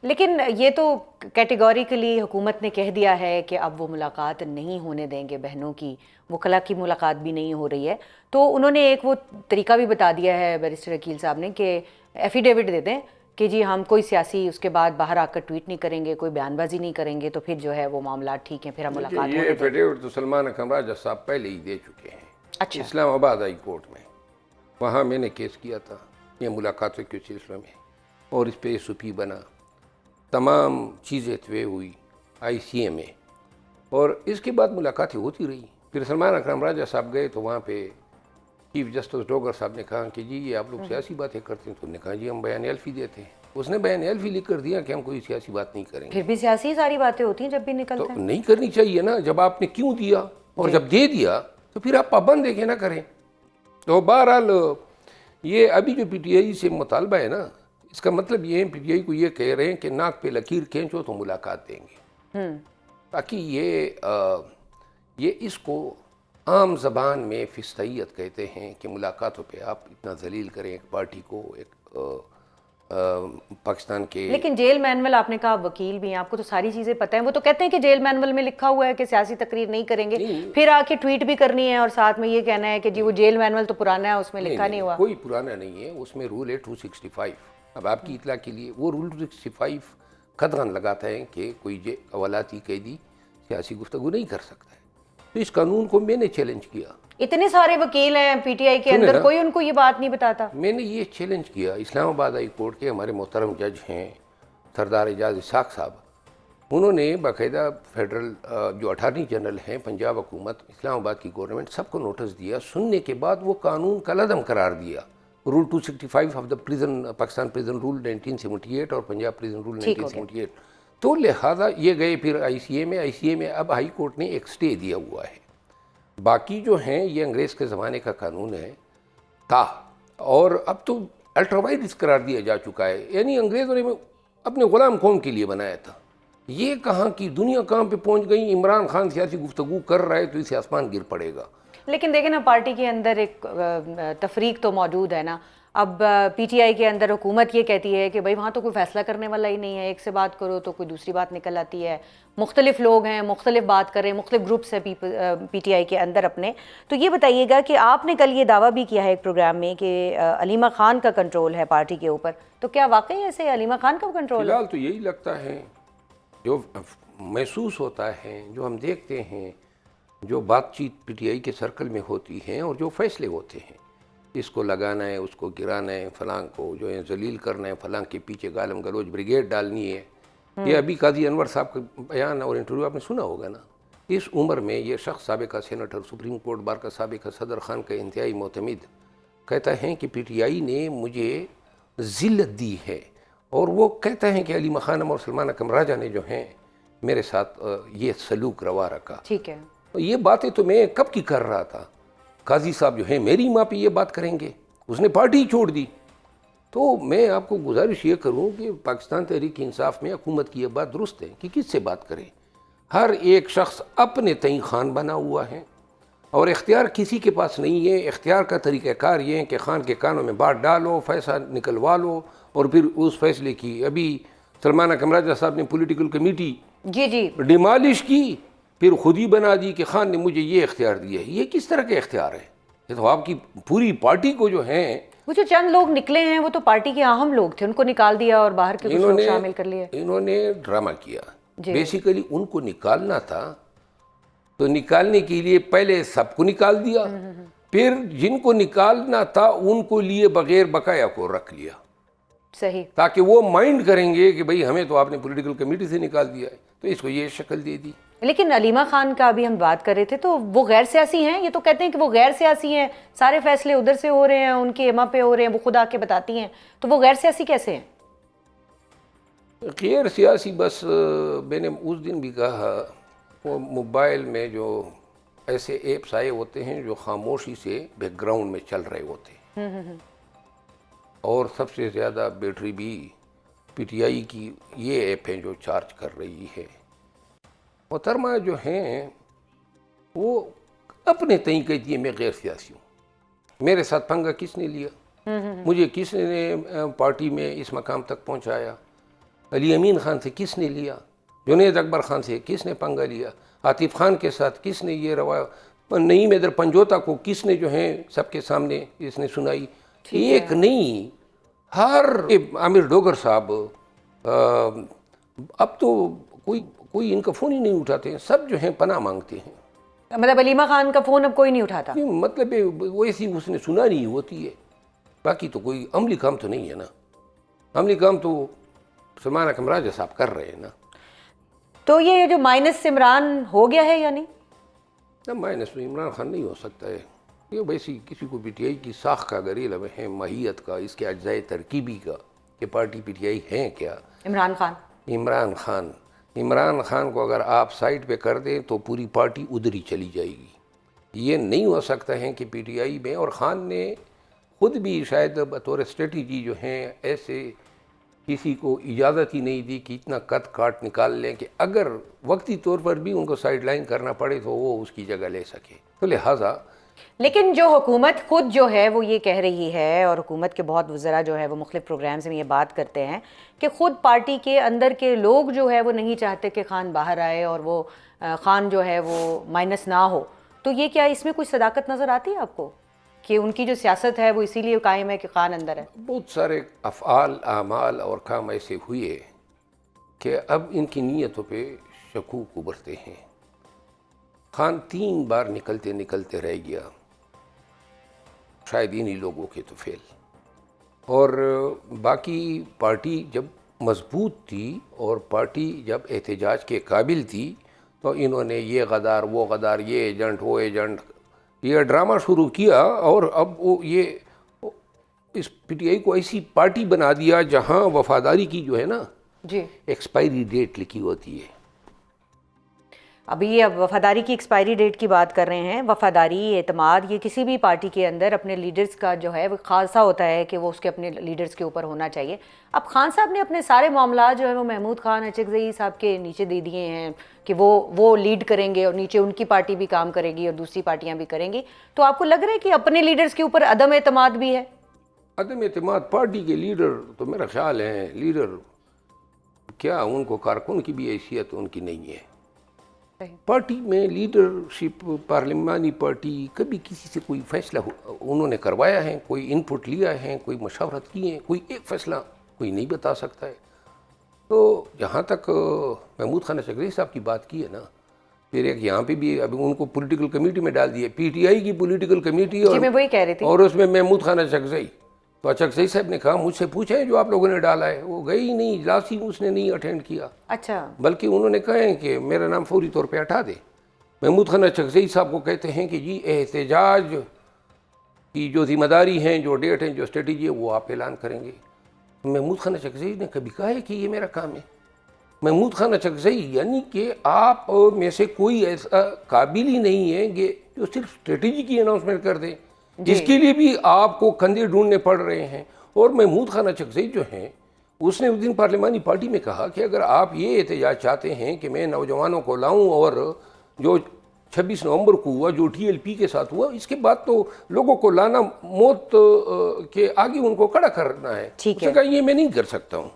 لیکن یہ تو کیٹیگوریکلی حکومت نے کہہ دیا ہے کہ اب وہ ملاقات نہیں ہونے دیں گے بہنوں کی، وکلاء کی ملاقات بھی نہیں ہو رہی ہے، تو انہوں نے ایک وہ طریقہ بھی بتا دیا ہے بیرسٹر عقیل صاحب نے کہ ایفیڈیوٹ دے دیں کہ جی ہم کوئی سیاسی اس کے بعد باہر آ کر ٹویٹ نہیں کریں گے، کوئی بیان بازی نہیں کریں گے، تو پھر جو ہے وہ معاملات ٹھیک ہیں، پھر ہم دیکھیے ملاقات یہ ہونے دیں گے۔ ایفیڈیوٹ تو سلمان اکرم راجہ صاحب پہلے ہی دے چکے ہیں اچھا، اسلام آباد ہائی کورٹ میں، وہاں میں نے کیس کیا تھا یہ ملاقاتوں کے سلسلے میں، اور اس پہ ایس او پی بنا، تمام چیزیں طے ہوئی آئی سی اے میں، اور اس کے بعد ملاقاتیں ہوتی رہی۔ پھر سلمان اکرم راجہ صاحب گئے تو وہاں پہ چیف جسٹس ڈوگر صاحب نے کہا کہ جی یہ آپ لوگ سیاسی باتیں کرتے ہیں، تو انہوں نے کہا جی ہم بیان الفی دیتے ہیں، اس نے بیان الفی لکھ کر دیا کہ ہم کوئی سیاسی بات نہیں کریں پھر گے۔ بھی سیاسی ساری باتیں ہوتی ہیں جب بھی تو نکلتے ہیں۔ نہیں کرنی چاہیے نا، جب آپ نے کیوں دیا اور جب دے دیا تو پھر آپ پابند ہے کہ نہ کریں۔ تو بہرحال یہ ابھی جو پی ٹی آئی سے مطالبہ ہے نا، اس کا مطلب یہ ہے پی ٹی آئی کو یہ کہہ رہے ہیں کہ ناک پہ لکیر کھینچو تو ملاقات دیں گے، تاکہ یہ اس کو عام زبان میں فستیت کہتے ہیں کہ ملاقاتوں پہ آپ اتنا ذلیل کریں ایک پارٹی کو، ایک پاکستان کے۔ لیکن جیل مینول، آپ نے کہا وکیل بھی ہیں، آپ کو تو ساری چیزیں پتہ ہیں، وہ تو کہتے ہیں کہ جیل مینول میں لکھا ہوا ہے کہ سیاسی تقریر نہیں کریں گے، پھر آ کے ٹویٹ بھی کرنی ہے اور ساتھ میں یہ کہنا ہے کہ جی وہ جیل مینول تو پرانا ہے، اس میں لکھا نہیں ہوا۔ کوئی پرانا نہیں ہے، اس میں رول ہے 265۔ اب آپ کی اطلاع کے لیے وہ رول 265 قدغن لگاتا ہے کہ کوئی اولاتی قیدی سیاسی گفتگو نہیں کر سکتا ہے، تو اس قانون کو میں نے چیلنج کیا۔ اتنے سارے وکیل ہیں پی ٹی آئی کے اندر، کوئی ان کو یہ بات نہیں بتاتا۔ میں نے یہ چیلنج کیا، اسلام آباد ہائی کورٹ کے ہمارے محترم جج ہیں سردار اعجاز اسحاق صاحب، انہوں نے باقاعدہ فیڈرل جو اٹارنی جنرل ہیں، پنجاب حکومت، اسلام آباد کی گورنمنٹ، سب کو نوٹس دیا، سننے کے بعد وہ قانون کالعدم قرار دیا، rule 265 of the Pakistan prison rule 1978 اور پنجاب پریزن رول 1978۔ تو لہٰذا یہ گئے پھر آئی سی اے میں اب ہائی کورٹ نے ایک سٹے دیا ہوا ہے۔ باقی جو ہیں یہ انگریز کے زمانے کا قانون ہے تھا، اور اب تو الٹرا وائرس قرار دیا جا چکا ہے، یعنی انگریزوں نے اپنے غلام قوم کے لیے بنایا تھا۔ یہ کہاں کی دنیا کہاں پہ پہنچ گئی، عمران خان سیاسی گفتگو کر رہا ہے تو اسے آسمان گر پڑے گا۔ لیکن دیکھیں نا، پارٹی کے اندر ایک تفریق تو موجود ہے نا۔ اب پی ٹی آئی کے اندر حکومت یہ کہتی ہے کہ بھائی وہاں تو کوئی فیصلہ کرنے والا ہی نہیں ہے، ایک سے بات کرو تو کوئی دوسری بات نکل آتی ہے، مختلف لوگ ہیں، مختلف بات کریں، مختلف گروپس ہیں پی ٹی آئی کے اندر اپنے۔ تو یہ بتائیے گا کہ آپ نے کل یہ دعویٰ بھی کیا ہے ایک پروگرام میں کہ علیمہ خان کا کنٹرول ہے پارٹی کے اوپر، تو کیا واقعی ایسے علیمہ خان کا کنٹرول ہے؟ فی الحال تو یہی لگتا ہے، جو محسوس ہوتا ہے، جو ہم دیکھتے ہیں، جو بات چیت پی ٹی آئی کے سرکل میں ہوتی ہیں اور جو فیصلے ہوتے ہیں، اس کو لگانا ہے، اس کو گرانا ہے، فلاں کو جو ہے ذلیل کرنا ہے، فلاں کے پیچھے گالم گلوچ بریگیڈ ڈالنی ہے۔ یہ ابھی قاضی انور صاحب کا بیان اور انٹرویو آپ نے سنا ہوگا نا، اس عمر میں یہ شخص سابقہ سینیٹر، سپریم کورٹ بار کا سابقہ صدر خان کا انتہائی معتمد، کہتا ہے کہ پی ٹی آئی نے مجھے ذلت دی ہے، اور وہ کہتا ہے کہ علیمہ خانم اور سلمان اکرم راجہ نے جو ہیں میرے ساتھ یہ سلوک روا رکھا۔ ٹھیک ہے، یہ باتیں تو میں کب کی کر رہا تھا، قاضی صاحب جو ہیں میری ماں پہ یہ بات کریں گے، اس نے پارٹی ہی چھوڑ دی۔ تو میں آپ کو گزارش یہ کروں کہ پاکستان تحریک انصاف میں حکومت کی یہ بات درست ہے کہ کس سے بات کریں، ہر ایک شخص اپنے تئیں خان بنا ہوا ہے، اور اختیار کسی کے پاس نہیں ہے۔ اختیار کا طریقہ کار یہ ہے کہ خان کے کانوں میں بات ڈالو، فیصلہ نکلوا لو، اور پھر اس فیصلے کی ابھی سلمان اکرم راجہ صاحب نے پولیٹیکل کمیٹی جی ڈیمالش کی، پھر خود ہی بنا دی کہ خان نے مجھے یہ اختیار دیا ہے۔ یہ کس طرح کے اختیار ہے؟ یہ تو آپ کی پوری پارٹی کو جو ہیں، وہ جو چند لوگ نکلے ہیں وہ تو پارٹی کے اہم لوگ تھے، ان کو نکال دیا اور باہر کے کچھ لوگ شامل کر لیے۔ انہوں نے ڈرامہ کیا، بیسیکلی ان کو نکالنا تھا، تو نکالنے کے لیے پہلے سب کو نکال دیا، پھر جن کو نکالنا تھا ان کو لیے بغیر بقایا کو رکھ لیا، صحیح، تاکہ وہ مائنڈ کریں گے کہ بھئی ہمیں تو آپ نے پولیٹیکل کمیٹی سے نکال دیا ہے، تو اس کو یہ شکل دے دی۔ لیکن علیمہ خان کا ابھی ہم بات کر رہے تھے، تو وہ غیر سیاسی ہیں؟ یہ تو کہتے ہیں کہ وہ غیر سیاسی ہیں، سارے فیصلے ادھر سے ہو رہے ہیں، ان کے ایما پہ ہو رہے ہیں، وہ خود آ کے بتاتی ہیں، تو وہ غیر سیاسی کیسے ہیں؟ غیر سیاسی بس میں نے اس دن بھی کہا، وہ موبائل میں جو ایسے ایپس آئے ہوتے ہیں جو خاموشی سے بیک گراؤنڈ میں چل رہے ہوتے ہیں، اور سب سے زیادہ بیٹری بھی پی ٹی آئی کی یہ ایپ ہے جو چارج کر رہی ہے۔ محترمہ جو ہیں وہ اپنے تئیں کہتی ہے میں غیر سیاسی ہوں، میرے ساتھ پنگا کس نے لیا، مجھے کس نے پارٹی میں اس مقام تک پہنچایا، علی امین خان سے کس نے لیا؟ جنید اکبر خان سے کس نے پنگا لیا؟ عاطف خان کے ساتھ کس نے یہ روایت؟ نعیم حیدر پنجوتا کو کس نے جو ہے سب کے سامنے اس نے سنائی؟ ایک نہیں، ہر عامر ڈوگر صاحب، اب تو کوئی ان کا فون ہی نہیں اٹھاتے ہیں، سب جو ہیں پناہ مانگتے ہیں. مطلب علیمہ خان کا فون اب کوئی نہیں اٹھاتا؟ مطلب ویسی اس نے سنا نہیں ہوتی ہے. باقی تو کوئی عملی کام تو نہیں ہے نا، عملی کام تو سلمان اکرم راجہ صاحب کر رہے ہیں نا. تو یہ جو مائنس عمران ہو گیا ہے یا نہیں؟ نہ، مائنس تو عمران خان نہیں ہو سکتا ہے. یہ ویسی کسی کو پی ٹی آئی کی ساخ کا اگر علم ہے، ماہیت کا، اس کے اجزائے ترکیبی کا، کہ پارٹی پی ٹی آئی ہیں کیا. عمران خان کو اگر آپ سائڈ پہ کر دیں تو پوری پارٹی ادھر ہی چلی جائے گی. یہ نہیں ہو سکتا ہے کہ پی ٹی آئی میں، اور خان نے خود بھی شاید بطور اسٹریٹجی جو ہیں ایسے کسی کو اجازت ہی نہیں دی کہ اتنا کٹ کاٹ نکال لیں کہ اگر وقتی طور پر بھی ان کو سائیڈ لائن کرنا پڑے تو وہ اس کی جگہ لے سکے. تو لہٰذا لیکن جو حکومت خود جو ہے وہ یہ کہہ رہی ہے، اور حکومت کے بہت وزراء جو ہے وہ مختلف پروگرامز میں یہ بات کرتے ہیں کہ خود پارٹی کے اندر کے لوگ جو ہے وہ نہیں چاہتے کہ خان باہر آئے اور وہ خان جو ہے وہ مائنس نہ ہو. تو یہ کیا اس میں کوئی صداقت نظر آتی ہے آپ کو کہ ان کی جو سیاست ہے وہ اسی لیے قائم ہے کہ خان اندر ہے؟ بہت سارے افعال، اعمال اور کام ایسے ہوئے کہ اب ان کی نیتوں پہ شکوک ابھرتے ہیں. خان 3 بار نکلتے رہ گیا، شاید انہی لوگوں کے تو فیل. اور باقی پارٹی جب مضبوط تھی اور پارٹی جب احتجاج کے قابل تھی تو انہوں نے یہ غدار وہ غدار، یہ ایجنٹ وہ ایجنٹ، یہ ڈرامہ شروع کیا. اور اب وہ یہ اس پی ٹی آئی کو ایسی پارٹی بنا دیا جہاں وفاداری کی جو ہے نا جی ایکسپائری ڈیٹ لکھی ہوتی ہے. ابھی اب وفاداری کی ایکسپائری ڈیٹ کی بات کر رہے ہیں. وفاداری، اعتماد، یہ کسی بھی پارٹی کے اندر اپنے لیڈرز کا جو ہے وہ خاصا ہوتا ہے کہ وہ اس کے اپنے لیڈرز کے اوپر ہونا چاہیے. اب خان صاحب نے اپنے سارے معاملات جو ہے وہ محمود خان اچکزئی صاحب کے نیچے دے دیے ہیں کہ وہ لیڈ کریں گے اور نیچے ان کی پارٹی بھی کام کرے گی اور دوسری پارٹیاں بھی کریں گی. تو آپ کو لگ رہا ہے کہ اپنے لیڈرز کے اوپر عدم اعتماد بھی ہے؟ عدم اعتماد پارٹی کے لیڈر تو میرا خیال ہے لیڈر کیا، ان کو کارکن کی بھی حیثیت ان کی نہیں ہے. پارٹی میں لیڈرشپ، پارلیمانی پارٹی کبھی کسی سے کوئی فیصلہ انہوں نے کروایا ہے، کوئی ان پٹ لیا ہے، کوئی مشاورت کی ہے، کوئی ایک فیصلہ کوئی نہیں بتا سکتا ہے. تو جہاں تک محمود خان اچکزئی صاحب کی بات کی ہے نا، پھر ایک یہاں پہ بھی ابھی ان کو پولیٹیکل کمیٹی میں ڈال دیا، پی ٹی آئی کی پولیٹیکل کمیٹی، جی میں وہی کہہ رہی تھی، اور اس میں محمود خان اچکزئی. تو اچکزئی صاحب نے کہا مجھ سے پوچھیں جو آپ لوگوں نے ڈالا ہے. وہ گئی ہی نہیں، اجلاس ہی اس نے نہیں اٹینڈ کیا. اچھا، بلکہ انہوں نے کہا کہ میرا نام فوری طور پہ ہٹا دے. محمود خان اچکزئی صاحب کو کہتے ہیں کہ جی احتجاج کی جو ذمہ داری ہیں، جو ڈیٹ ہیں، جو اسٹریٹجی ہے، وہ آپ اعلان کریں گے. محمود خان اچکزئی نے کبھی کہا ہے کہ یہ میرا کام ہے؟ محمود خان اچکزئی یعنی کہ آپ میں سے کوئی ایسا قابل ہی نہیں ہے کہ جو صرف اسٹریٹجی کی اناؤنسمنٹ کر دے، جس کے لیے بھی آپ کو کندھے ڈھونڈنے پڑ رہے ہیں. اور محمود خان اچکزئی جو ہیں، اس نے اس دن پارلیمانی پارٹی میں کہا کہ اگر آپ یہ احتجاج چاہتے ہیں کہ میں نوجوانوں کو لاؤں، اور جو 26 نومبر کو ہوا، جو ٹی ایل پی کے ساتھ ہوا، اس کے بعد تو لوگوں کو لانا موت کے آگے ان کو کھڑا کرنا ہے. اس نے کہا یہ میں نہیں کر سکتا ہوں.